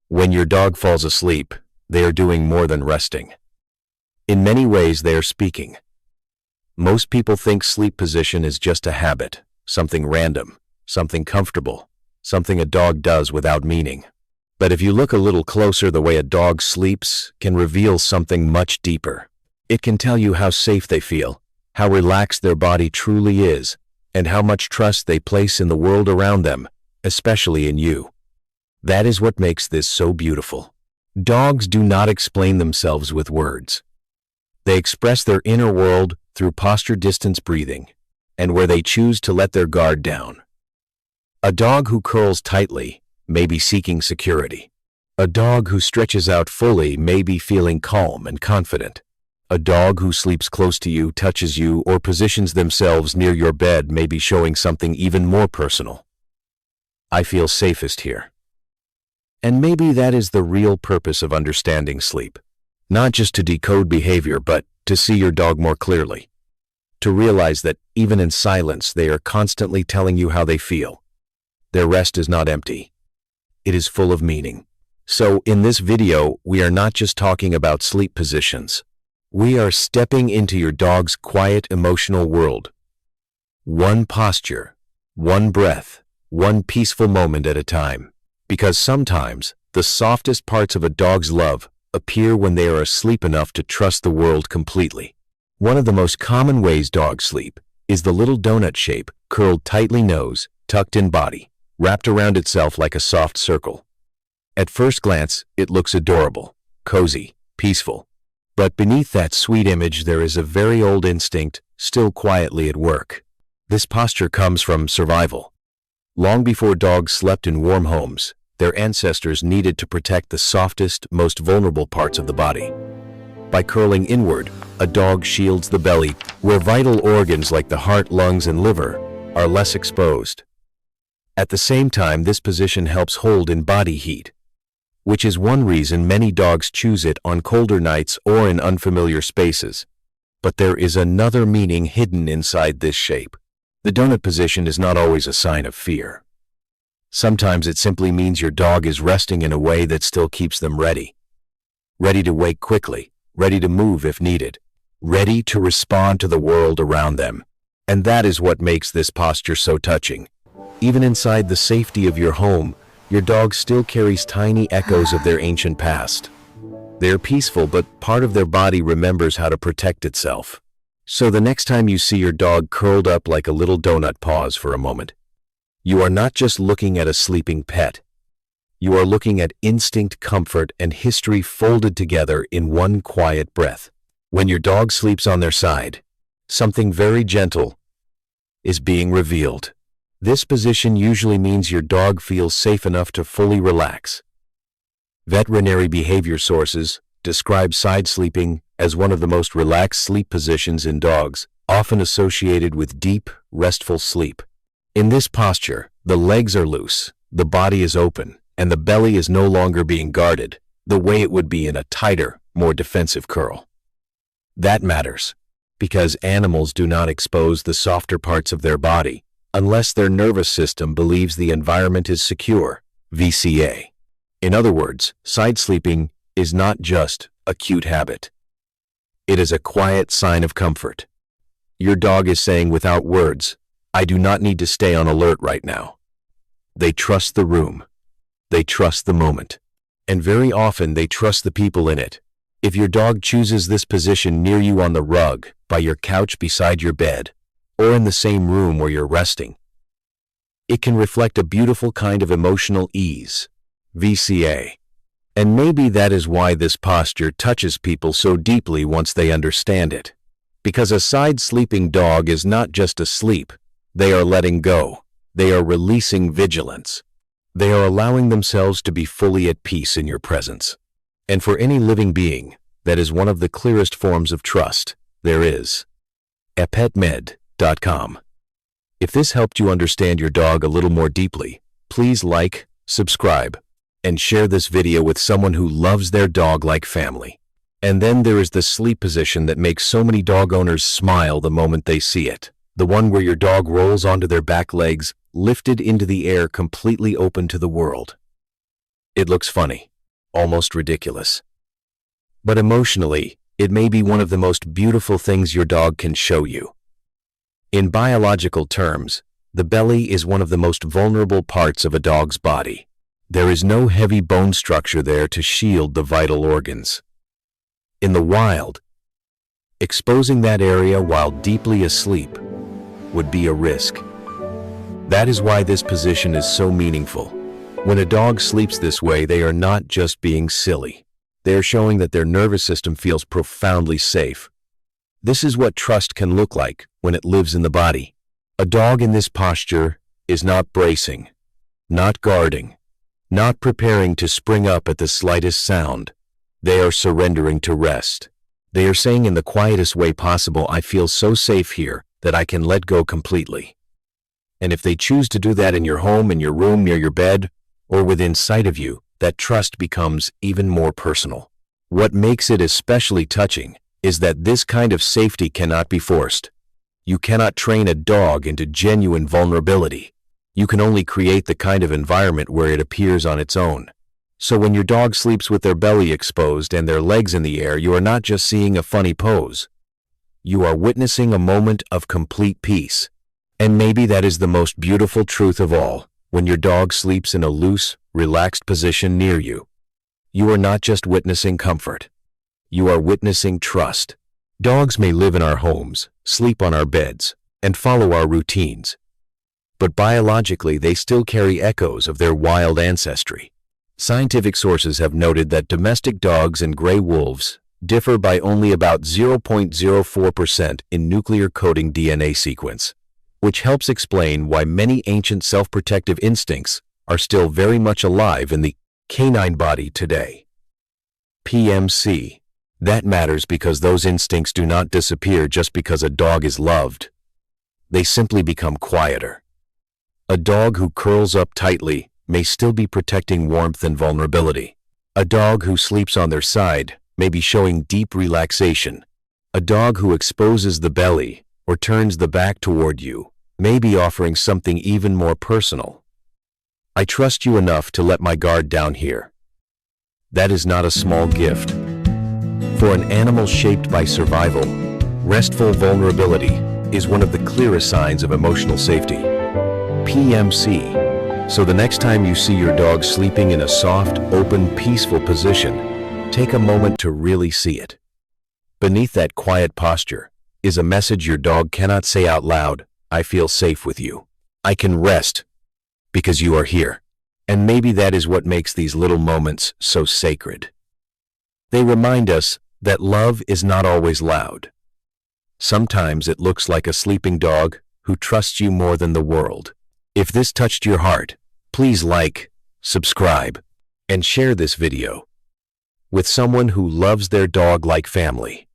When your dog falls asleep, they are doing more than resting. In many ways, they are speaking. Most people think sleep position is just a habit, something random, something comfortable, something a dog does without meaning. But if you look a little closer, the way a dog sleeps can reveal something much deeper. It can tell you how safe they feel, how relaxed their body truly is, and how much trust they place in the world around them, especially in you. That is what makes this so beautiful. Dogs do not explain themselves with words. They express their inner world through posture, distance, breathing, and where they choose to let their guard down. A dog who curls tightly may be seeking security. A dog who stretches out fully may be feeling calm and confident. A dog who sleeps close to you, touches you, or positions themselves near your bed may be showing something even more personal. I feel safest here. And maybe that is the real purpose of understanding sleep. Not just to decode behavior, but to see your dog more clearly. To realize that even in silence, they are constantly telling you how they feel. Their rest is not empty. It is full of meaning. So in this video, we are not just talking about sleep positions. We are stepping into your dog's quiet emotional world. One posture, one breath, one peaceful moment at a time. Because sometimes the softest parts of a dog's love appear when they are asleep enough to trust the world completely. One of the most common ways dogs sleep is the little donut shape, curled tightly nose, tucked in body, wrapped around itself like a soft circle. At first glance, it looks adorable, cozy, peaceful. But beneath that sweet image, there is a very old instinct still quietly at work. This posture comes from survival. Long before dogs slept in warm homes, their ancestors needed to protect the softest, most vulnerable parts of the body. By curling inward, a dog shields the belly, where vital organs like the heart, lungs, and liver are less exposed. At the same time, this position helps hold in body heat, which is one reason many dogs choose it on colder nights or in unfamiliar spaces. But there is another meaning hidden inside this shape. The donut position is not always a sign of fear. Sometimes it simply means your dog is resting in a way that still keeps them ready. Ready to wake quickly, ready to move if needed, ready to respond to the world around them. And that is what makes this posture so touching. Even inside the safety of your home, your dog still carries tiny echoes of their ancient past. They're peaceful, but part of their body remembers how to protect itself. So the next time you see your dog curled up like a little donut, pause for a moment. You are not just looking at a sleeping pet. You are looking at instinct, comfort, and history folded together in one quiet breath. When your dog sleeps on their side, something very gentle is being revealed. This position usually means your dog feels safe enough to fully relax. Veterinary behavior sources describe side sleeping as one of the most relaxed sleep positions in dogs, often associated with deep, restful sleep. In this posture, the legs are loose, the body is open, and the belly is no longer being guarded, the way it would be in a tighter, more defensive curl. That matters, because animals do not expose the softer parts of their body unless their nervous system believes the environment is secure, VCA. In other words, side sleeping is not just a cute habit. It is a quiet sign of comfort. Your dog is saying without words, I do not need to stay on alert right now. They trust the room. They trust the moment. And very often they trust the people in it. If your dog chooses this position near you on the rug, by your couch, beside your bed, or in the same room where you're resting, it can reflect a beautiful kind of emotional ease, VCA. And maybe that is why this posture touches people so deeply once they understand it. Because a side-sleeping dog is not just asleep. They are letting go. They are releasing vigilance. They are allowing themselves to be fully at peace in your presence. And for any living being, that is one of the clearest forms of trust there is. apetmed.com. If this helped you understand your dog a little more deeply, please like, subscribe, and share this video with someone who loves their dog like family. And then there is the sleep position that makes so many dog owners smile the moment they see it. The one where your dog rolls onto their back legs, lifted into the air, completely open to the world. It looks funny, almost ridiculous. But emotionally, it may be one of the most beautiful things your dog can show you. In biological terms, the belly is one of the most vulnerable parts of a dog's body. There is no heavy bone structure there to shield the vital organs. In the wild, exposing that area while deeply asleep would be a risk. That is why this position is so meaningful. When a dog sleeps this way, they are not just being silly. They are showing that their nervous system feels profoundly safe. This is what trust can look like when it lives in the body. A dog in this posture is not bracing, not guarding, not preparing to spring up at the slightest sound. They are surrendering to rest. They are saying in the quietest way possible, I feel so safe here that I can let go completely. And if they choose to do that in your home, in your room, near your bed, or within sight of you, that trust becomes even more personal. What makes it especially touching is that this kind of safety cannot be forced. You cannot train a dog into genuine vulnerability. You can only create the kind of environment where it appears on its own. So when your dog sleeps with their belly exposed and their legs in the air, you are not just seeing a funny pose. You are witnessing a moment of complete peace. And maybe that is the most beautiful truth of all. When your dog sleeps in a loose, relaxed position near you, you are not just witnessing comfort. You are witnessing trust. Dogs may live in our homes, sleep on our beds, and follow our routines. But biologically, they still carry echoes of their wild ancestry. Scientific sources have noted that domestic dogs and gray wolves differ by only about 0.04% in nuclear coding DNA sequence, which helps explain why many ancient self-protective instincts are still very much alive in the canine body today. PMC. That matters because those instincts do not disappear just because a dog is loved. They simply become quieter. A dog who curls up tightly may still be protecting warmth and vulnerability. A dog who sleeps on their side may be showing deep relaxation. A dog who exposes the belly or turns the back toward you may be offering something even more personal. I trust you enough to let my guard down here. That is not a small gift. For an animal shaped by survival, restful vulnerability is one of the clearest signs of emotional safety. PMC. So the next time you see your dog sleeping in a soft, open, peaceful position, take a moment to really see it. Beneath that quiet posture is a message your dog cannot say out loud. I feel safe with you. I can rest because you are here. And maybe that is what makes these little moments so sacred. They remind us that love is not always loud. Sometimes it looks like a sleeping dog who trusts you more than the world. If this touched your heart, please like, subscribe, and share this video with someone who loves their dog like family.